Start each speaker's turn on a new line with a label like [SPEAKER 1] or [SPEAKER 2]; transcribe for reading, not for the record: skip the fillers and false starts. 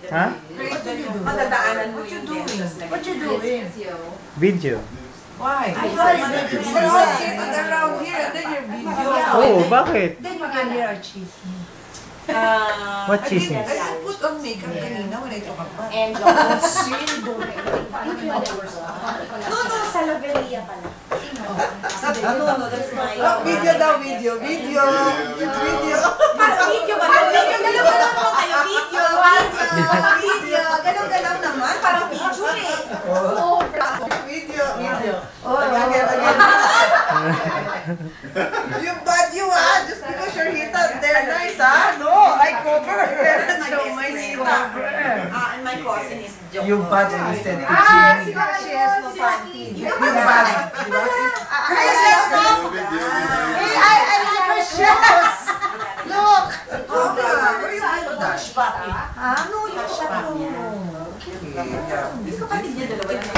[SPEAKER 1] Ha?
[SPEAKER 2] Madadaanan mo yung
[SPEAKER 3] What you doing?
[SPEAKER 1] Video.
[SPEAKER 3] Why?
[SPEAKER 2] We're all sitting around here and then your video.
[SPEAKER 1] Oh, bakit?
[SPEAKER 3] Then you can hear our chismis.
[SPEAKER 1] What chismis?
[SPEAKER 2] I didn't put on makeup kanina when I took a bath.
[SPEAKER 4] And no, sa Loveria pala.
[SPEAKER 2] No, that's my... Video daw, video. Video.
[SPEAKER 4] Parang video ba? Galaw-galaw naman kayo. Video. Galaw-galaw naman. Parang video eh.
[SPEAKER 2] Video.
[SPEAKER 3] Oh,
[SPEAKER 2] Yung bad you just because you're hita, they're nice No, I cover. Show my cover.
[SPEAKER 4] And my cousin is Joko.
[SPEAKER 2] Yung bad you said to Jimmy.
[SPEAKER 4] She has no panty.
[SPEAKER 2] Yung bad.
[SPEAKER 4] Hey, I like her shoes. Look.
[SPEAKER 2] Where you put that?
[SPEAKER 4] No, yung shot mo.
[SPEAKER 2] Okay, yeah.
[SPEAKER 4] Kapatid niya dalawa.